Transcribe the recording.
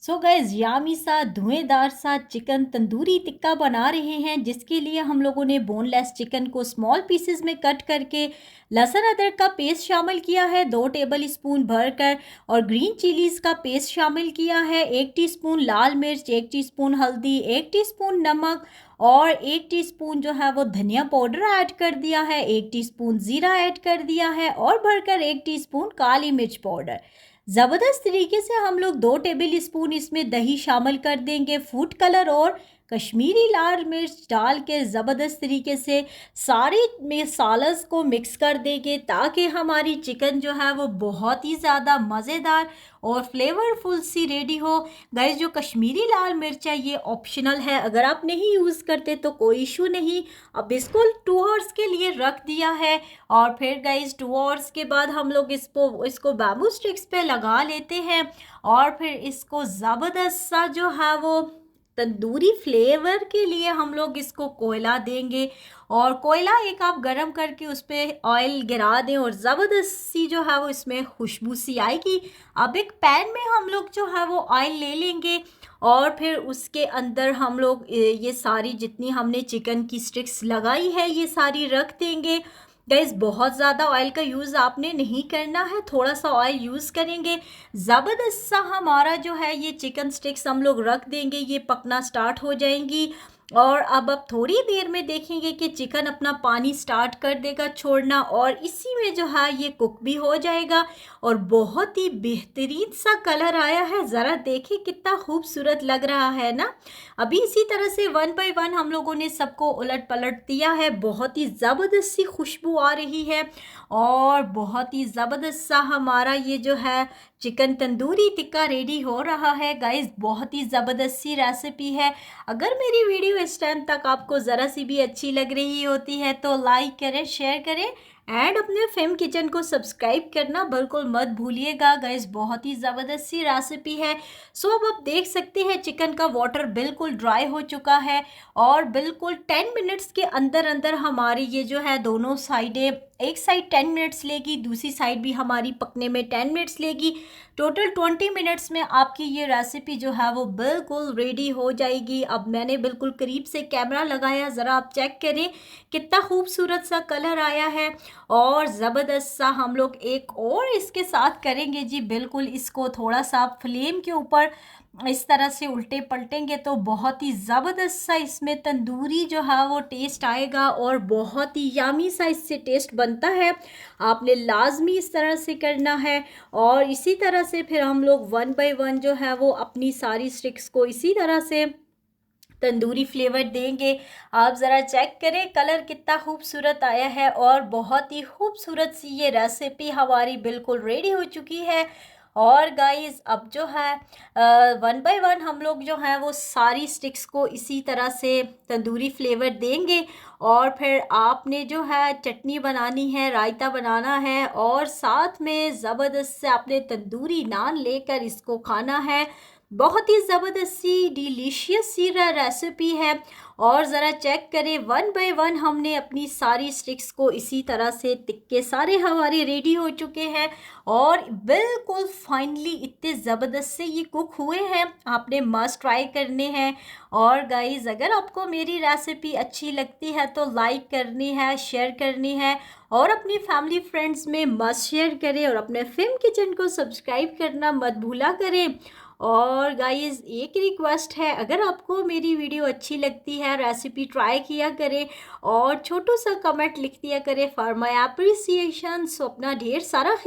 So guys यामी सा धुएंधार सा chicken tandoori tikka बना रहे हैं, जिसके लिए हम लोगों ने बोनलेस चिकन को स्मॉल पीसेस में कट करके लहसुन अदरक का पेस्ट शामिल किया है 2 टेबल स्पून भरकर, और ग्रीन चिलीज़ का पेस्ट शामिल किया है 1 टीस्पून लाल मिर्च, 1 टीस्पून हल्दी, 1 टीस्पून नमक और 1 टीस्पून जो है वो धनिया पाउडर ऐड कर दिया है, 1 टीस्पून ज़ीरा ऐड कर दिया है और भरकर 1 टीस्पून काली मिर्च पाउडर। ज़बरदस्त तरीके से हम लोग 2 टेबल स्पून इसमें दही शामिल कर देंगे, फूड कलर और कश्मीरी लाल मिर्च डाल के ज़बरदस्त तरीके से सारे मसालास को मिक्स कर देंगे, ताकि हमारी चिकन जो है वो बहुत ही ज़्यादा मज़ेदार और फ्लेवरफुल सी रेडी हो। गाइस, जो कश्मीरी लाल मिर्च है ये ऑप्शनल है, अगर आप नहीं यूज़ करते तो कोई इशू नहीं। अब इसको 2 आवर्स के लिए रख दिया है, और फिर गाइस 2 आवर्स के बाद हम लोग इसको बैम्बू स्टिक्स पे लगा लेते हैं, और फिर इसको ज़बरदस्त सा जो है वो तंदूरी फ्लेवर के लिए हम लोग इसको कोयला देंगे, और कोयला एक आप गरम करके उस पर ऑयल गिरा दें और ज़बरदस्त सी जो है वो इसमें खुशबू सी आएगी। अब एक पैन में हम लोग जो है वो ऑयल ले लेंगे, और फिर उसके अंदर हम लोग ये सारी जितनी हमने चिकन की स्टिक्स लगाई है ये सारी रख देंगे। गाइस, बहुत ज़्यादा ऑयल का यूज़ आपने नहीं करना है, थोड़ा सा ऑयल यूज़ करेंगे। ज़बरदस्त सा हमारा जो है ये चिकन स्टिक्स हम लोग रख देंगे, ये पकना स्टार्ट हो जाएंगी। और अब थोड़ी देर में देखेंगे कि चिकन अपना पानी स्टार्ट कर देगा छोड़ना, और इसी में जो है ये कुक भी हो जाएगा, और बहुत ही बेहतरीन सा कलर आया है। ज़रा देखिए कितना खूबसूरत लग रहा है ना। अभी इसी तरह से 1 बाय 1 हम लोगों ने सबको उलट पलट दिया है, बहुत ही ज़बरदस्त सी खुशबू आ रही है, और बहुत ही ज़बरदस्त सा हमारा ये जो है चिकन तंदूरी टिक्का रेडी हो रहा है। गाइस, बहुत ही ज़बरदस्त सी रेसिपी है। अगर मेरी वीडियो इस टाइम तक आपको ज़रा सी भी अच्छी लग रही होती है तो लाइक करें, शेयर करें, एंड अपने फेम किचन को सब्सक्राइब करना बिल्कुल मत भूलिएगा। गाइस, बहुत ही ज़बरदस्त सी रेसिपी है। सो अब आप देख सकते हैं चिकन का वाटर बिल्कुल ड्राई हो चुका है, और बिल्कुल 10 मिनट्स के अंदर अंदर हमारी ये जो है दोनों साइडें, एक साइड 10 मिनट्स लेगी, दूसरी साइड भी हमारी पकने में 10 मिनट्स लेगी। टोटल 20 मिनट्स में आपकी ये रेसिपी जो है वो बिल्कुल रेडी हो जाएगी। अब मैंने बिल्कुल करीब से कैमरा लगाया, ज़रा आप चेक करें कितना खूबसूरत सा कलर आया है, और ज़बरदस्त सा हम लोग एक और इसके साथ करेंगे जी। बिल्कुल इसको थोड़ा सा फ्लेम के ऊपर इस तरह से उल्टे पलटेंगे तो बहुत ही ज़बरदस्त सा इसमें तंदूरी जो है वो टेस्ट आएगा, और बहुत ही यामी सा इससे टेस्ट बनता है। आपने लाजमी इस तरह से करना है, और इसी तरह से फिर हम लोग 1 बाय 1 जो है वो अपनी सारी स्टिक्स को इसी तरह से तंदूरी फ्लेवर देंगे। आप ज़रा चेक करें कलर कितना खूबसूरत आया है, और बहुत ही खूबसूरत सी ये रेसिपी हमारी बिल्कुल रेडी हो चुकी है। और गाइस, अब जो है 1 बाय 1 हम लोग जो है वो सारी स्टिक्स को इसी तरह से तंदूरी फ्लेवर देंगे, और फिर आपने जो है चटनी बनानी है, रायता बनाना है, और साथ में ज़बरदस्त से आपने तंदूरी नान लेकर इसको खाना है। बहुत ही ज़बरदस्त सी डिलीशियस सी रेसिपी है। और ज़रा चेक करें 1 बाय 1 हमने अपनी सारी स्टिक्स को इसी तरह से टिक्के सारे हमारे रेडी हो चुके हैं, और बिल्कुल फाइनली इतने ज़बरदस्त से ये कुक हुए हैं, आपने मस्ट ट्राई करने हैं। और गाइस, अगर आपको मेरी रेसिपी अच्छी लगती है तो लाइक करनी है, शेयर करनी है, और अपनी फैमिली फ्रेंड्स में मस्ट शेयर करें, और अपने फेम किचन को सब्सक्राइब करना मत भूला करें। और गाइस, एक रिक्वेस्ट है, अगर आपको मेरी वीडियो अच्छी लगती है रेसिपी ट्राई किया करें, और छोटू सा कमेंट लिख दिया करें फॉर माय अप्रिसिएशन। सो अपना ढेर सारा ख्याल